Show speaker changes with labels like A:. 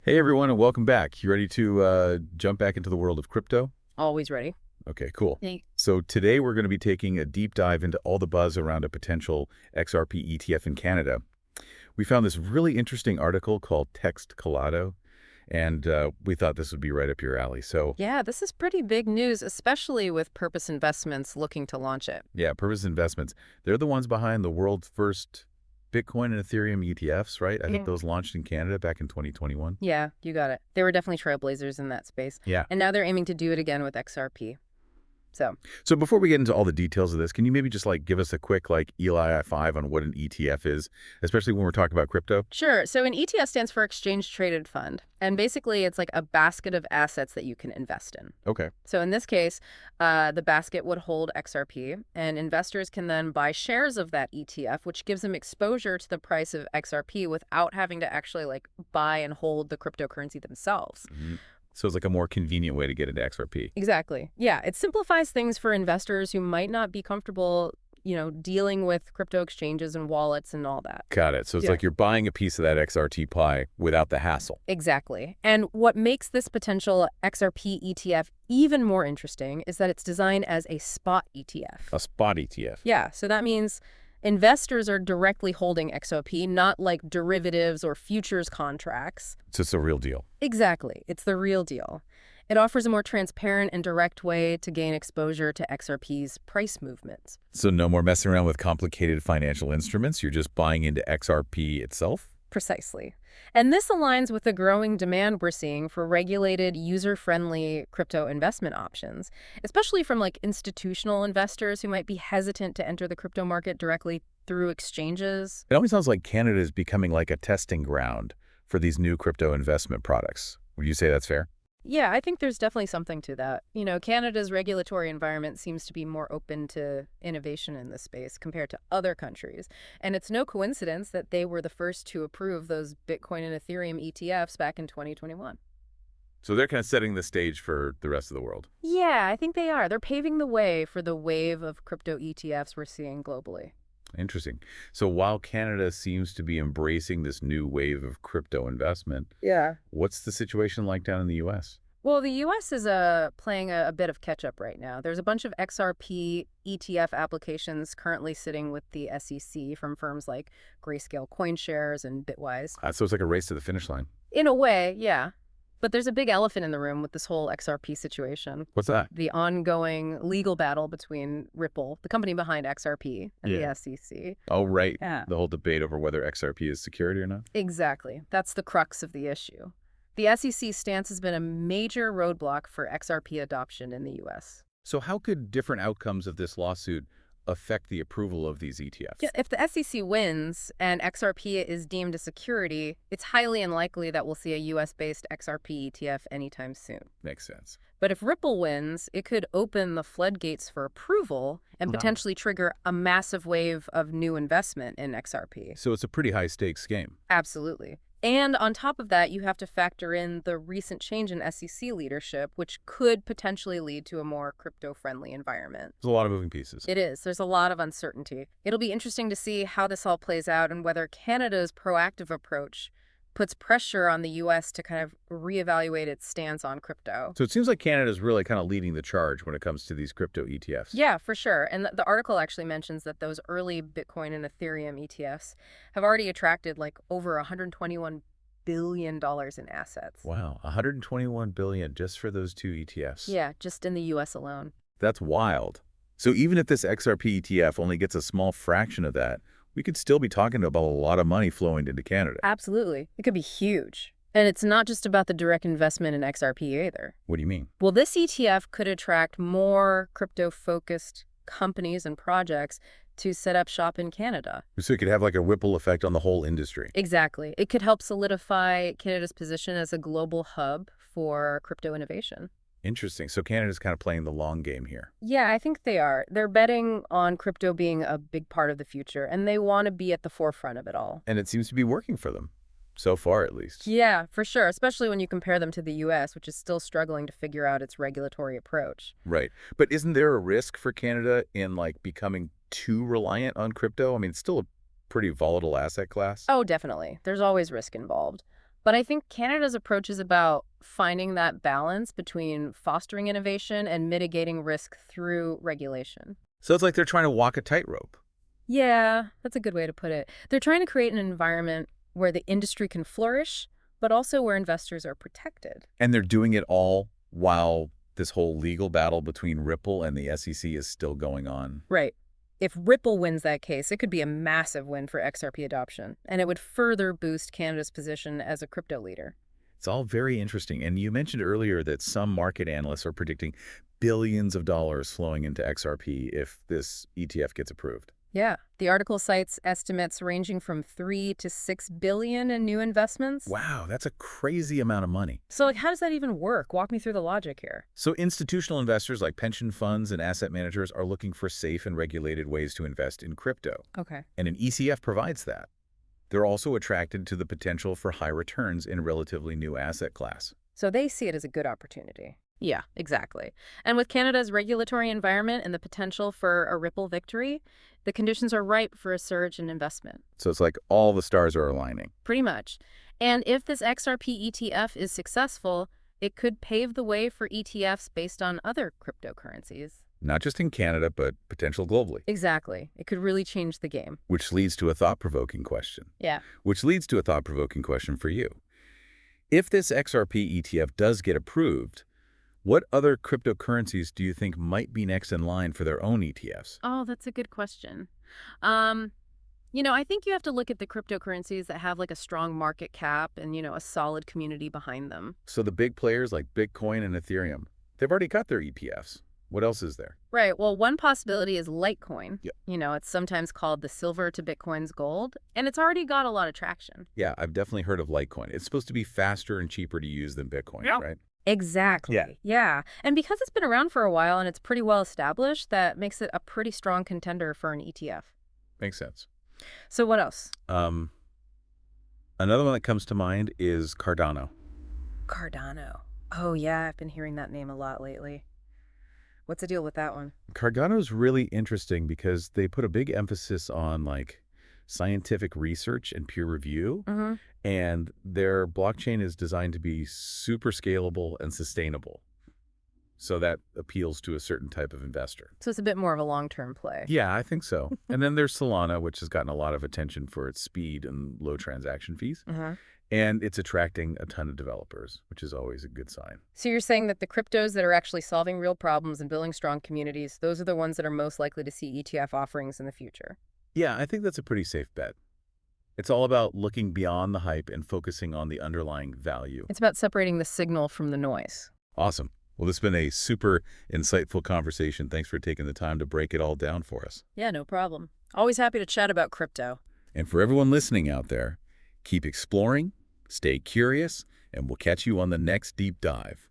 A: Hey everyone, and welcome back. You ready to jump back into the world of crypto?
B: Always ready.
A: Okay, cool.
B: Thank-
A: So today we're going to be taking a deep dive into all the buzz around a potential XRP ETF in Canada. We found this really interesting article called Text Collado, and we thought this would be right up your alley. So
B: Yeah, this is pretty big news, especially with Purpose Investments looking to launch it.
A: yeah, Purpose Investments, they're the ones behind the world's first Bitcoin and Ethereum ETFs, right? I think
B: Yeah.
A: those launched in Canada back in 2021.
B: Yeah, you got it. They were definitely trailblazers in that space.
A: Yeah.
B: And now they're aiming to do it again with XRP. So,
A: So before we get into all the details of this, can you maybe just give us a quick Eli 5 on what an ETF is, especially when we're talking about crypto?
B: sure. So an ETF stands for Exchange Traded Fund. And basically, it's like a basket of assets that you can invest in.
A: Okay.
B: So in this case, the basket would hold XRP, and investors can then buy shares of that ETF, which gives them exposure to the price of XRP without having to actually buy and hold the cryptocurrency themselves.
A: Mhm. So it's a more convenient way to get into XRP.
B: Exactly. Yeah, it simplifies things for investors who might not be comfortable, dealing with crypto exchanges and wallets and all that.
A: Got it. So it's
B: Yeah.
A: like you're buying a piece of that XRT pie without the hassle.
B: Exactly. And what makes this potential XRP ETF even more interesting is that it's designed as a spot ETF.
A: A spot ETF.
B: Yeah, so that means investors are directly holding XOP, not like derivatives or futures contracts.
A: So it's a real deal.
B: Exactly. It's the real deal. It offers a more transparent and direct way to gain exposure to XRP's price movements.
A: So no more messing around with complicated financial instruments. You're just buying into XRP itself?
B: Precisely. And this aligns with the growing demand we're seeing for regulated, user-friendly crypto investment options, especially from institutional investors who might be hesitant to enter the crypto market directly through exchanges.
A: It always sounds like Canada is becoming like a testing ground for these new crypto investment products. Would you say that's fair?
B: Yeah, I think there's definitely something to that. Canada's regulatory environment seems to be more open to innovation in this space compared to other countries. And it's no coincidence that they were the first to approve those Bitcoin and Ethereum ETFs back in 2021.
A: So they're kind of setting the stage for the rest of the world.
B: Yeah, I think they are. They're paving the way for the wave of crypto ETFs we're seeing globally.
A: Interesting. So while Canada seems to be embracing this new wave of crypto investment,
B: Yeah.
A: what's the situation like down in the U.S.?
B: Well, the U.S. is playing a bit of catch-up right now. There's a bunch of XRP ETF applications currently sitting with the SEC from firms like Grayscale CoinShares and Bitwise.
A: So it's like a race to the finish line.
B: In a way, yeah. But there's a big elephant in the room with this whole XRP situation.
A: What's that?
B: The ongoing legal battle between Ripple, the company behind XRP, and the SEC.
A: Oh, right.
B: Yeah.
A: The whole debate over whether XRP is security or not.
B: Exactly. That's the crux of the issue. The SEC's stance has been a major roadblock for XRP adoption in the U.S.
A: So how could different outcomes of this lawsuit affect the approval of these ETFs?
B: Yeah, if the SEC wins and XRP is deemed a security, it's highly unlikely that we'll see a U.S.-based XRP ETF anytime soon.
A: Makes sense.
B: But if Ripple wins, it could open the floodgates for approval and potentially trigger a massive wave of new investment in XRP.
A: So it's a pretty high-stakes game.
B: Absolutely. And on top of that, you have to factor in the recent change in SEC leadership, which could potentially lead to a more crypto-friendly environment.
A: There's a lot of moving pieces.
B: It is. There's a lot of uncertainty. It'll be interesting to see how this all plays out and whether Canada's proactive approach puts pressure on the U.S. to kind of reevaluate its stance on crypto.
A: So it seems like Canada's really kind of leading the charge when it comes to these crypto ETFs.
B: Yeah, for sure. And the article actually mentions that those early Bitcoin and Ethereum ETFs have already attracted over $121 billion in assets.
A: Wow, $121 billion just for those two ETFs.
B: Yeah, just in the U.S. alone.
A: That's wild. So even if this XRP ETF only gets a small fraction of that, we could still be talking about a lot of money flowing into Canada.
B: Absolutely. It could be huge. And it's not just about the direct investment in XRP either.
A: What do you mean?
B: Well, this ETF could attract more crypto-focused companies and projects to set up shop in Canada.
A: So it could have a ripple effect on the whole industry.
B: Exactly. It could help solidify Canada's position as a global hub for crypto innovation.
A: Interesting. So Canada's kind of playing the long game here.
B: Yeah, I think they are. They're betting on crypto being a big part of the future, and they want to be at the forefront of it all.
A: And it seems to be working for them. So far, at least.
B: Yeah, for sure, especially when you compare them to the U.S., which is still struggling to figure out its regulatory approach.
A: Right. But isn't there a risk for Canada in becoming too reliant on crypto? I mean, it's still a pretty volatile asset class.
B: Oh, definitely. There's always risk involved. But I think Canada's approach is about finding that balance between fostering innovation and mitigating risk through regulation.
A: So it's like they're trying to walk a tightrope.
B: Yeah, that's a good way to put it. They're trying to create an environment where the industry can flourish, but also where investors are protected.
A: And they're doing it all while this whole legal battle between Ripple and the SEC is still going on.
B: Right. If Ripple wins that case, it could be a massive win for XRP adoption, and it would further boost Canada's position as a crypto leader.
A: It's all very interesting. And you mentioned earlier that some market analysts are predicting billions of dollars flowing into XRP if this ETF gets approved.
B: Yeah, the article cites estimates ranging from 3 to 6 billion in new investments.
A: Wow, that's a crazy amount of money.
B: So, like, how does that even work? Walk me through the logic here.
A: So institutional investors like pension funds and asset managers are looking for safe and regulated ways to invest in crypto.
B: Okay.
A: And an ETF provides that. They're also attracted to the potential for high returns in a relatively new asset class.
B: So they see it as a good opportunity. Yeah, exactly. And with Canada's regulatory environment and the potential for a Ripple victory, the conditions are ripe for a surge in investment.
A: So it's like all the stars are aligning.
B: Pretty much. And if this XRP ETF is successful, it could pave the way for ETFs based on other cryptocurrencies.
A: Not just in Canada, but potential globally.
B: Exactly. It could really change the game.
A: Which leads to a thought-provoking question.
B: Yeah.
A: Which leads to a thought-provoking question for you. If this XRP ETF does get approved, what other cryptocurrencies do you think might be next in line for their own ETFs?
B: Oh, that's a good question. I think you have to look at the cryptocurrencies that have like a strong market cap and, a solid community behind them.
A: So the big players like Bitcoin and Ethereum, they've already got their ETFs. What else is there?
B: Right. Well, one possibility is Litecoin.
A: Yeah.
B: It's sometimes called the silver to Bitcoin's gold, and it's already got a lot of traction.
A: Yeah, I've definitely heard of Litecoin. It's supposed to be faster and cheaper to use than Bitcoin,
B: Yeah.
A: right?
B: Exactly.
A: Yeah.
B: Yeah. And because it's been around for a while and it's pretty well established, that makes it a pretty strong contender for an ETF.
A: Makes sense.
B: So what else?
A: Another one that comes to mind is Cardano.
B: Cardano. Oh, yeah. I've been hearing that name a lot lately. What's the deal with that one?
A: Cardano's really interesting because they put a big emphasis on like scientific research and peer review,
B: Mm-hmm.
A: and their blockchain is designed to be super scalable and sustainable. So that appeals to a certain type of investor.
B: So it's a bit more of a long-term play.
A: Yeah, I think so. And then there's Solana, which has gotten a lot of attention for its speed and low transaction fees.
B: Uh-huh.
A: And it's attracting a ton of developers, which is always a good sign.
B: So you're saying that the cryptos that are actually solving real problems and building strong communities, those are the ones that are most likely to see ETF offerings in the future.
A: Yeah, I think that's a pretty safe bet. It's all about looking beyond the hype and focusing on the underlying value.
B: It's about separating the signal from the noise.
A: Awesome. Well, this has been a super insightful conversation. Thanks for taking the time to break it all down for us.
B: Yeah, no problem. Always happy to chat about crypto.
A: And for everyone listening out there, keep exploring, stay curious, and we'll catch you on the next deep dive.